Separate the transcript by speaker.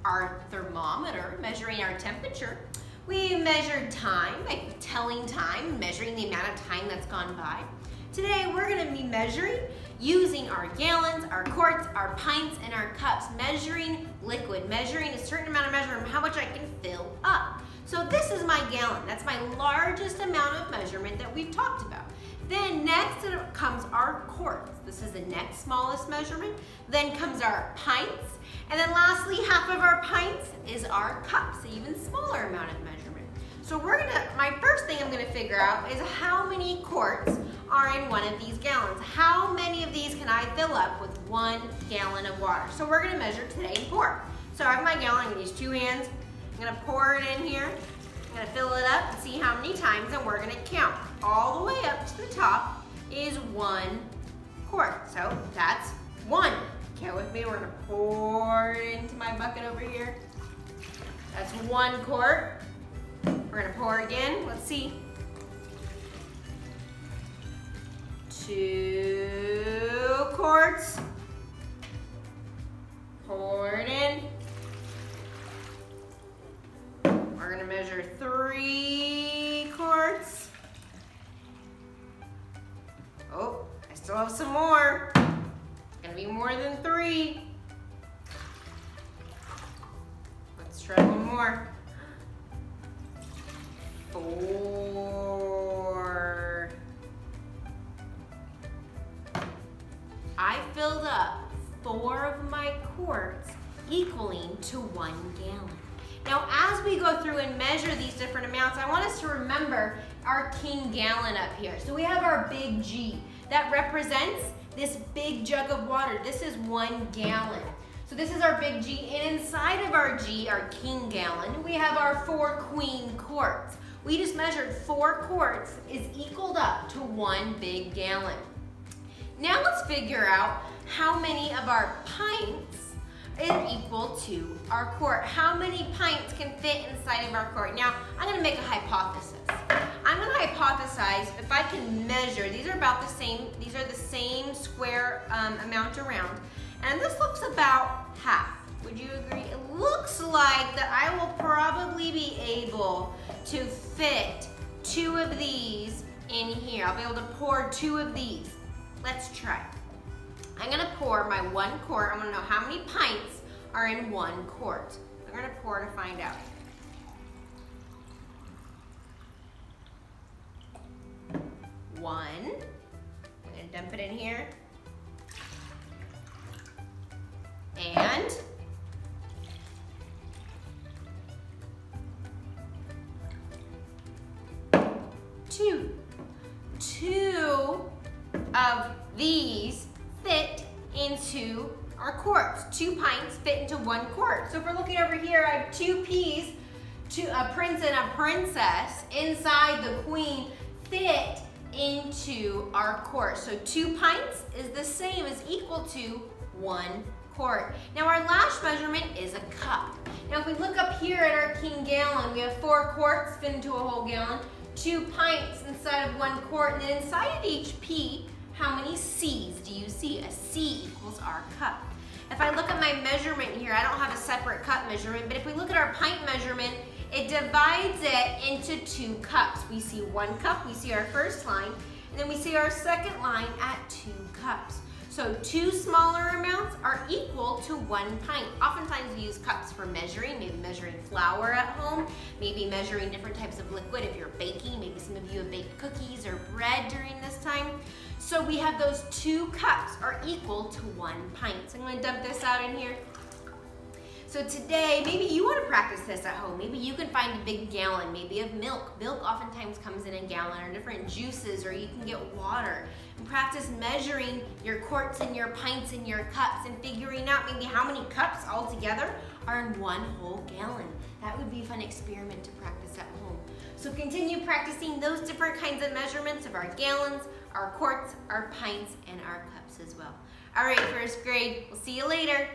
Speaker 1: our thermometer, measuring our temperature. We measured time by telling time, measuring the amount of time that's gone by. Today we're going to be measuring using our gallons, our quarts, our pints, and our cups, measuring liquid, measuring a certain amount of measurement, how much I can fill up. So this is my gallon. That's my largest amount of measurement that we've talked about. Then next comes our quarts. This is the next smallest measurement. Then comes our pints. And then lastly, half of our pints is our cups, an even smaller amount of measurement. So my first thing I'm gonna figure out is how many quarts are in one of these gallons. How many of these can I fill up with 1 gallon of water? So we're gonna measure today and pour. So I have my gallon, I'm gonna use 2 hands. I'm gonna pour it in here. I'm gonna fill it up and see how many times, and we're gonna count. All the way up to the top is 1 quart. So that's 1. Count with me, we're gonna pour it into my bucket over here. That's 1 quart. We're gonna pour again, let's see. 2 quarts. Pour it in. We're gonna measure 3 quarts. Oh, I still have some more. It's gonna be more than 3. Let's try one more. 4. I filled up 4 of my quarts, equaling to 1 gallon. Now, as we go through and measure these different amounts, I want us to remember our king gallon up here. So we have our big G. That represents this big jug of water. This is 1 gallon. So this is our big G, and inside of our G, our king gallon, we have our 4 queen quarts. We just measured 4 quarts is equaled up to 1 big gallon. Now let's figure out how many of our pints is equal to our quart. How many pints can fit inside of our quart? Now, I'm gonna make a hypothesis. I'm gonna hypothesize if I can measure, these are about the same, these are the same square amount around, and this looks about half. Would you agree? It looks like that I will probably be able to fit 2 of these in here. I'll be able to pour 2 of these. Let's try. I'm gonna pour my 1 quart. I wanna know how many pints are in 1 quart. I'm gonna pour to find out. 1. I'm gonna dump it in here. And 2. 2 of these fit into our quarts. 2 pints fit into 1 quart. So if we're looking over here, I have 2 peas, a prince and a princess inside the queen fit into our quart. So 2 pints is the same as equal to 1 quart. Now our last measurement is a cup. Now if we look up here at our king gallon, we have 4 quarts fit into a whole gallon, 2 pints inside of 1 quart, and then inside of each pea, how many C's do you see? A C equals our cup. If I look at my measurement here, I don't have a separate cup measurement, but if we look at our pint measurement, it divides it into 2 cups. We see 1 cup, we see our first line, and then we see our second line at 2 cups. So 2 smaller amounts are equal to 1 pint. Oftentimes we use cups for measuring, maybe measuring flour at home, maybe measuring different types of liquid if you're baking. Maybe some of you have baked cookies or bread during this time. So we have those 2 cups are equal to 1 pint. So I'm gonna dump this out in here. So today, maybe you want to practice this at home. Maybe you can find a big gallon, maybe of milk. Milk oftentimes comes in a gallon, or different juices, or you can get water. And practice measuring your quarts and your pints and your cups and figuring out maybe how many cups altogether are in 1 whole gallon. That would be a fun experiment to practice at home. So continue practicing those different kinds of measurements of our gallons, our quarts, our pints, and our cups as well. All right, first grade, we'll see you later.